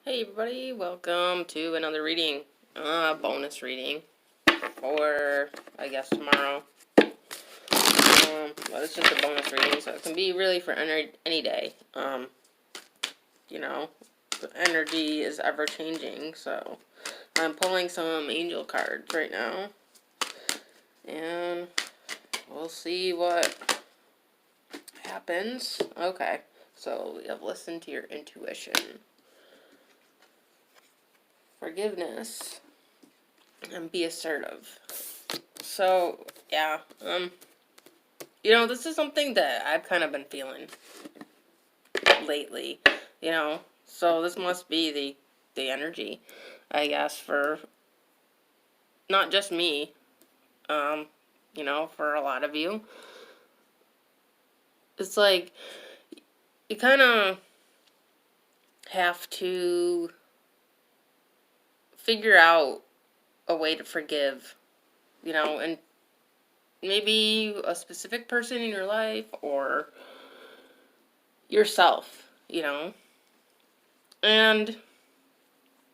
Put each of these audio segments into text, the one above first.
Hey everybody, welcome to another reading, bonus reading for, I guess, tomorrow. But it's just a bonus reading, so it can be really for any day. The energy is ever changing, so I'm pulling some angel cards right now, and we'll see what happens. Okay, so we have listened to your intuition. Forgiveness and be assertive. So, yeah, this is something that I've kind of been feeling lately, so this must be the energy, I guess, for not just me, for a lot of you. It's like, you kind of have to figure out a way to forgive, and maybe a specific person in your life, or yourself, and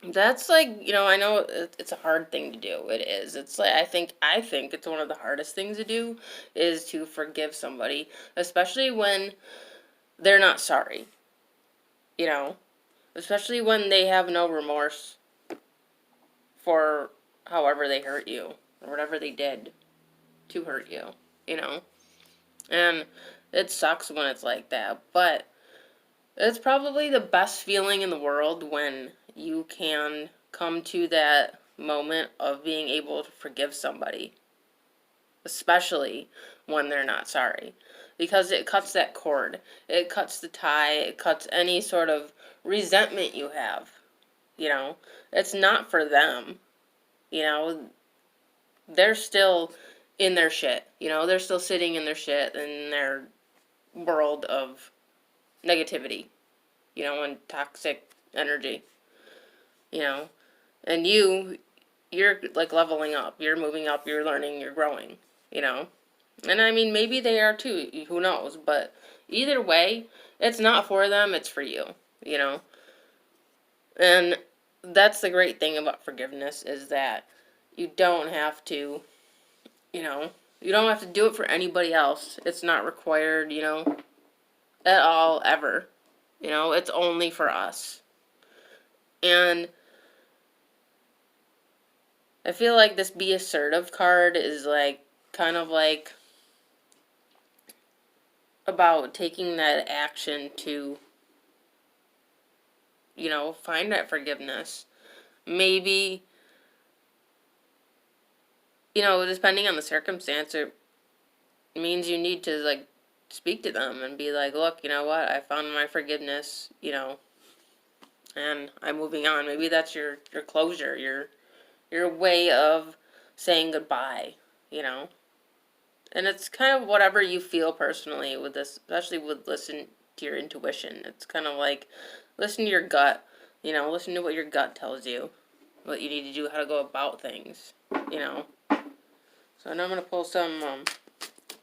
that's like, I know it's a hard thing to do. It is. It's like, I think it's one of the hardest things to do is to forgive somebody, especially when they're not sorry, you know, especially when they have no remorse for however they hurt you or whatever they did to hurt you, you know. And it sucks when it's like that, but it's probably the best feeling in the world when you can come to that moment of being able to forgive somebody, especially when they're not sorry, because it cuts that cord. It cuts the tie. It cuts any sort of resentment you have. It's not for them. You know, they're still in their shit. They're still sitting in their shit in their world of negativity, and toxic energy, and you're like leveling up, you're moving up, you're learning, you're growing, and I mean, maybe they are too, who knows, but either way, it's not for them, it's for you, you know, and that's the great thing about forgiveness is that you don't have to, you know, you don't have to do it for anybody else. It's not required, at all, ever. It's only for us. And I feel like this be assertive card is like, kind of like, about taking that action to, find that forgiveness. Maybe, depending on the circumstance, it means you need to, like, speak to them and be like, look, you know what, I found my forgiveness, and I'm moving on. Maybe that's your closure, your way of saying goodbye, And it's kind of whatever you feel personally with this, especially with listen to your intuition. It's kind of like listen to your gut, listen to what your gut tells you, what you need to do, how to go about things, So now I'm going to pull some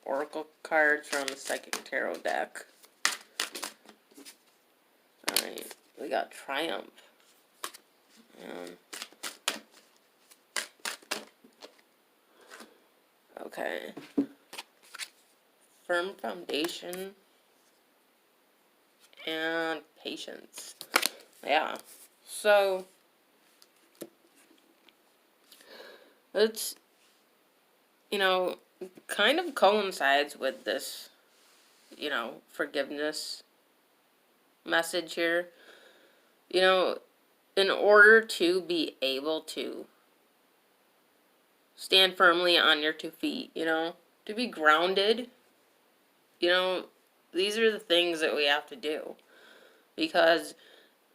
oracle cards from the Psychic Tarot deck. Alright, we got Triumph. Okay. Firm foundation and patience. Yeah. So it's, kind of coincides with this, forgiveness message here. In order to be able to stand firmly on your 2 feet, to be grounded, these are the things that we have to do. Because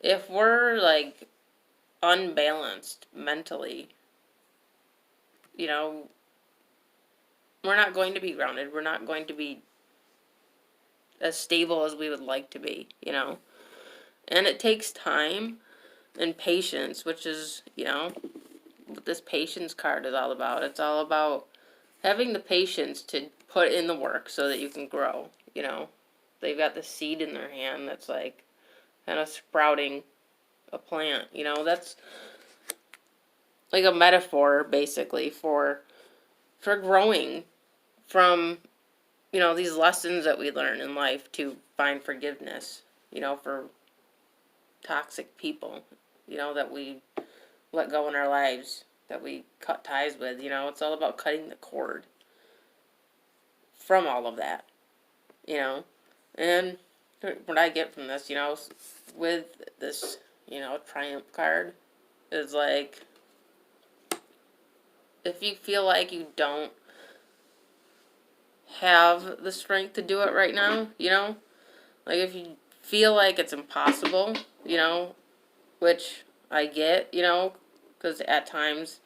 if we're, like, unbalanced mentally, we're not going to be grounded. We're not going to be as stable as we would like to be, And it takes time and patience, which is, what this patience card is all about. It's all about having the patience to put in the work so that you can grow, They've got the seed in their hand that's, like, kind of sprouting a plant. You know, that's like a metaphor, basically, for growing from, you know, these lessons that we learn in life to find forgiveness, you know, for toxic people, you know, that we let go in our lives, that we cut ties with. You know, it's all about cutting the cord from all of that, you know. And what I get from this, you know, with this, you know, Triumph card, is like, if you feel like you don't have the strength to do it right now, you know, like if you feel like it's impossible, you know, which I get, you know, because at times,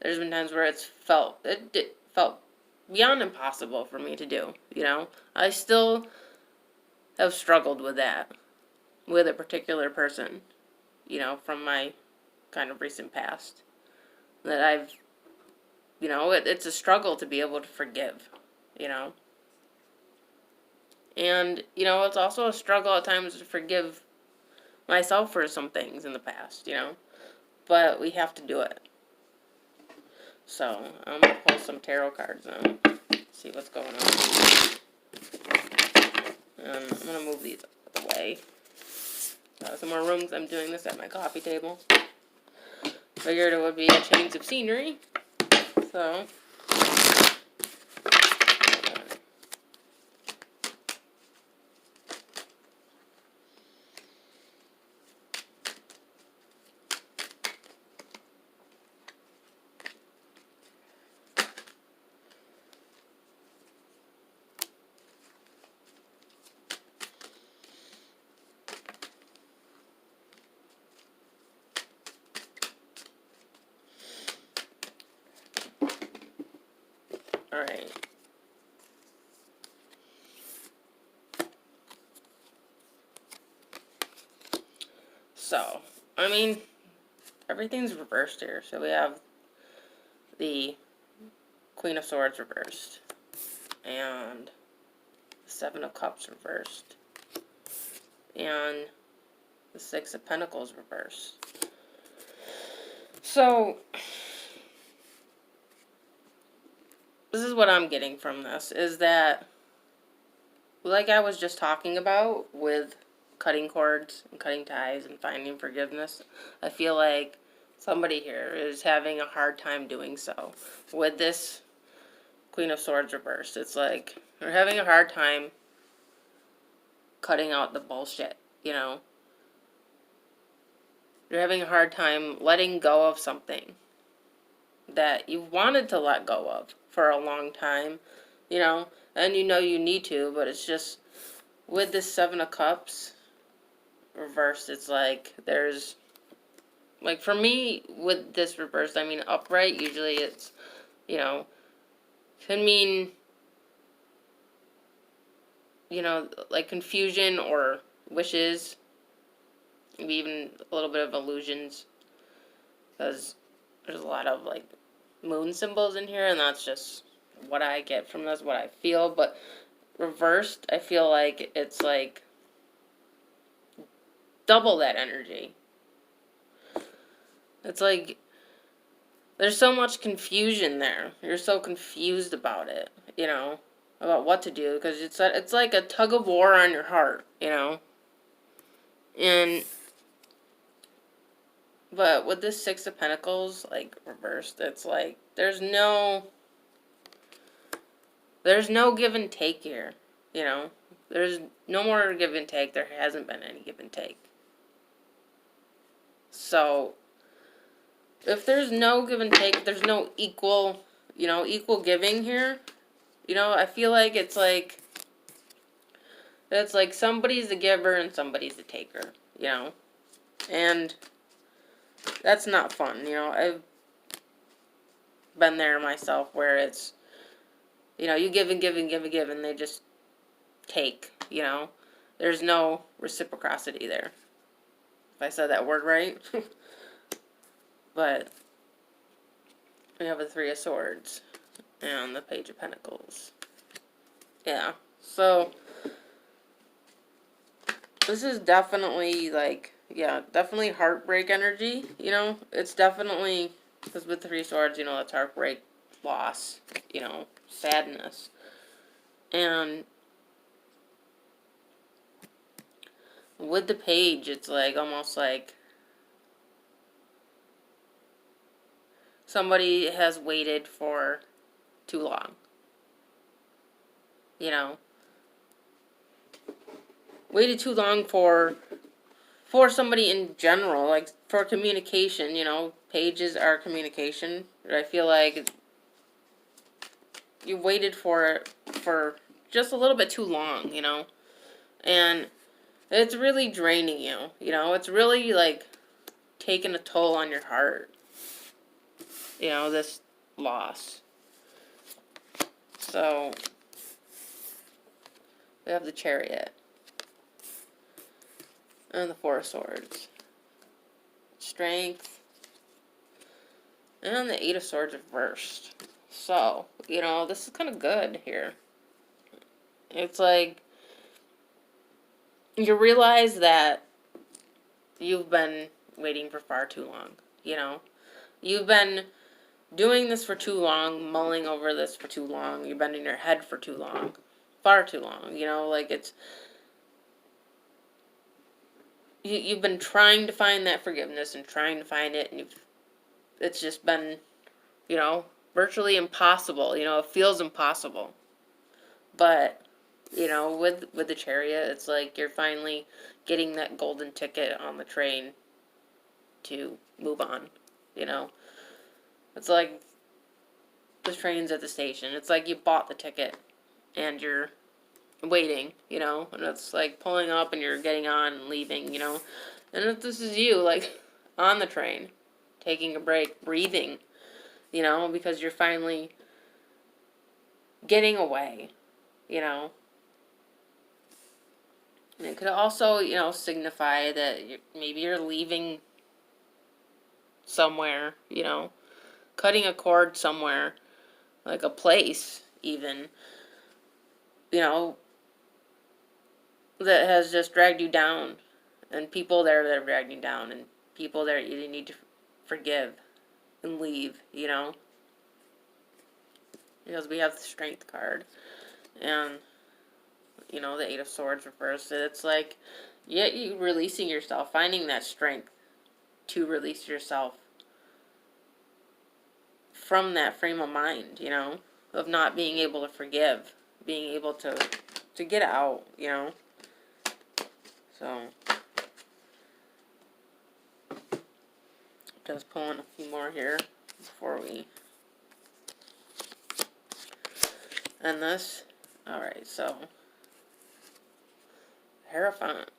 there's been times where it felt beyond impossible for me to do, you know. I still have struggled with that, with a particular person, you know, from my kind of recent past. That I've, you know, it's a struggle to be able to forgive, you know. And, you know, it's also a struggle at times to forgive myself for some things in the past, you know. But we have to do it. So, I'm going to pull some tarot cards now. See what's going on. I'm going to move these out of the way. Some more rooms. I'm doing this at my coffee table. Figured it would be a change of scenery. So, alright. So, I mean, everything's reversed here. So we have the Queen of Swords reversed. And the Seven of Cups reversed. And the Six of Pentacles reversed. So, this is what I'm getting from this, is that, like I was just talking about with cutting cords and cutting ties and finding forgiveness, I feel like somebody here is having a hard time doing so. With this Queen of Swords reversed, it's like they're having a hard time cutting out the bullshit, you know? You're having a hard time letting go of something that you wanted to let go of for a long time, you know, and you know you need to, but it's just, with this Seven of Cups reversed, it's like, there's, like, for me, with this reversed, I mean, upright, usually it's, you know, can mean, you know, like confusion or wishes, maybe even a little bit of illusions, because there's a lot of, like, moon symbols in here, and that's just what I get from this, what I feel. But reversed, I feel like it's like double that energy. It's like there's so much confusion there. You're so confused about it, you know, about what to do, because it's like a tug of war on your heart, you know. And but with this Six of Pentacles, like, reversed, it's like there's no give and take here, you know. There's no more give and take. There hasn't been any give and take. So, if there's no give and take, there's no equal, you know, equal giving here. You know, I feel like it's like somebody's the giver and somebody's the taker, you know. And that's not fun, you know. I've been there myself where it's, you know, you give and give and give and give, and they just take, you know. There's no reciprocity there. If I said that word right. But we have the Three of Swords and the Page of Pentacles. Yeah. So, this is definitely, like, yeah, definitely heartbreak energy, you know? It's definitely, because with the Three Swords, you know, it's heartbreak, loss, you know, sadness. And with the Page, it's like, almost like somebody has waited for too long, you know? Waited too long for somebody in general, like for communication, you know, pages are communication. I feel like you waited for just a little bit too long, you know, and it's really draining you, you know, it's really like taking a toll on your heart, you know, this loss. So we have the Chariot and the Four of Swords, Strength, and the Eight of Swords reversed. So, you know, this is kind of good here. It's like you realize that you've been waiting for far too long, you know? You've been doing this for too long, mulling over this for too long, you've been in your head for too long. Far too long, you know? Like, it's... You've been trying to find that forgiveness and trying to find it, and it's just been, you know, virtually impossible. You know, it feels impossible. But, you know, with the Chariot, it's like you're finally getting that golden ticket on the train to move on, you know. It's like the train's at the station. It's like you bought the ticket and you're waiting, you know, and it's like pulling up and you're getting on and leaving, you know. And if this is you, like, on the train, taking a break, breathing, you know, because you're finally getting away, you know. And it could also, you know, signify that maybe you're leaving somewhere, you know, cutting a cord somewhere, like a place, even, you know, that has just dragged you down, and people there that have dragged you down, and people there you need to forgive and leave, you know, because we have the Strength card, and, you know, the Eight of Swords reversed. It's like, yeah, you releasing yourself, finding that strength to release yourself from that frame of mind, you know, of not being able to forgive, being able to get out, you know. So, just pulling a few more here before we end this. Alright, so Hierophant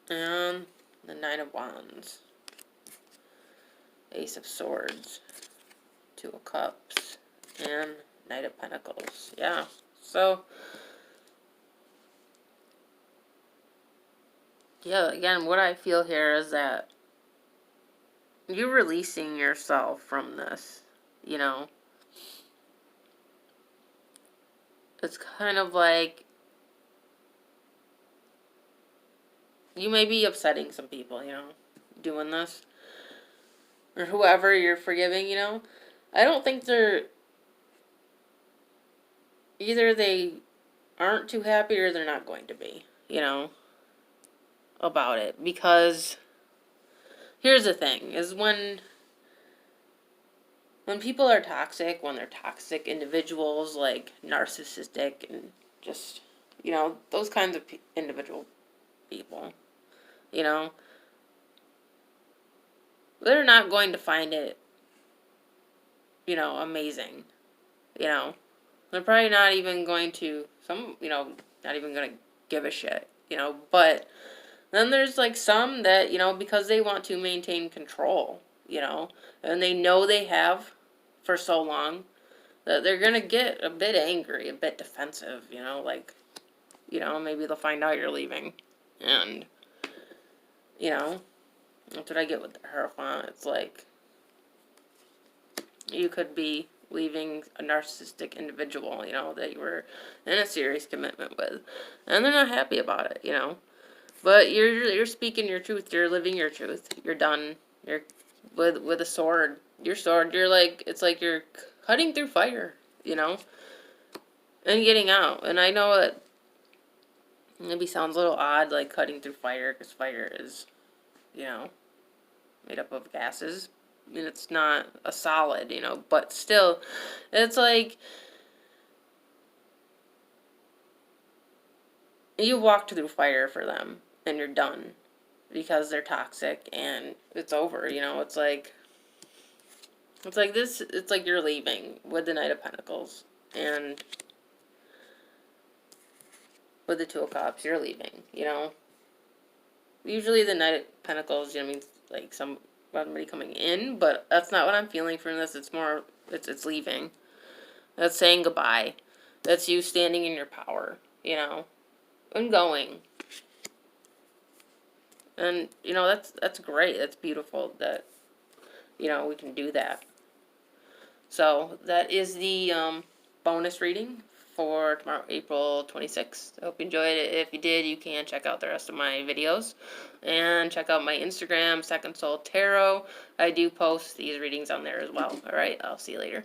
and the Knight of Wands, Ace of Swords, Two of Cups, and Knight of Pentacles. Yeah, so yeah, again, what I feel here is that you're releasing yourself from this, you know. It's kind of like you may be upsetting some people, you know, doing this. Or whoever you're forgiving, you know. I don't think they're... Either they aren't too happy or they're not going to be, you know, about it. Because here's the thing, is when people are toxic, when they're toxic individuals, like narcissistic and just, you know, those kinds of individual people, you know, they're not going to find it, you know, amazing, you know. They're probably not even going to, you know, not even going to give a shit, you know. But then there's, like, some that, you know, because they want to maintain control, you know, and they know they have for so long, that they're going to get a bit angry, a bit defensive, you know, like, you know, maybe they'll find out you're leaving. And, you know, that's what I get with the Hierophant. It's like, you could be leaving a narcissistic individual, you know, that you were in a serious commitment with, and they're not happy about it, you know. But you're speaking your truth. You're living your truth. You're done. You're with a sword. Your sword. You're like, it's like you're cutting through fire, you know, and getting out. And I know it maybe sounds a little odd, like cutting through fire, because fire is, you know, made up of gases. I mean, it's not a solid, you know, but still, it's like you walked through fire for them and you're done because they're toxic and it's over, you know. It's like this, it's like you're leaving with the Knight of Pentacles, and with the Two of Cups, you're leaving, you know. Usually the Knight of Pentacles, you know, means like somebody coming in, but that's not what I'm feeling from this. It's more, it's leaving. That's saying goodbye. That's you standing in your power, you know, and going. And, you know, that's great. That's beautiful that, you know, we can do that. So that is the bonus reading for tomorrow, April 26th. I hope you enjoyed it. If you did, you can check out the rest of my videos. And check out my Instagram, Second Soul Tarot. I do post these readings on there as well. Alright, I'll see you later.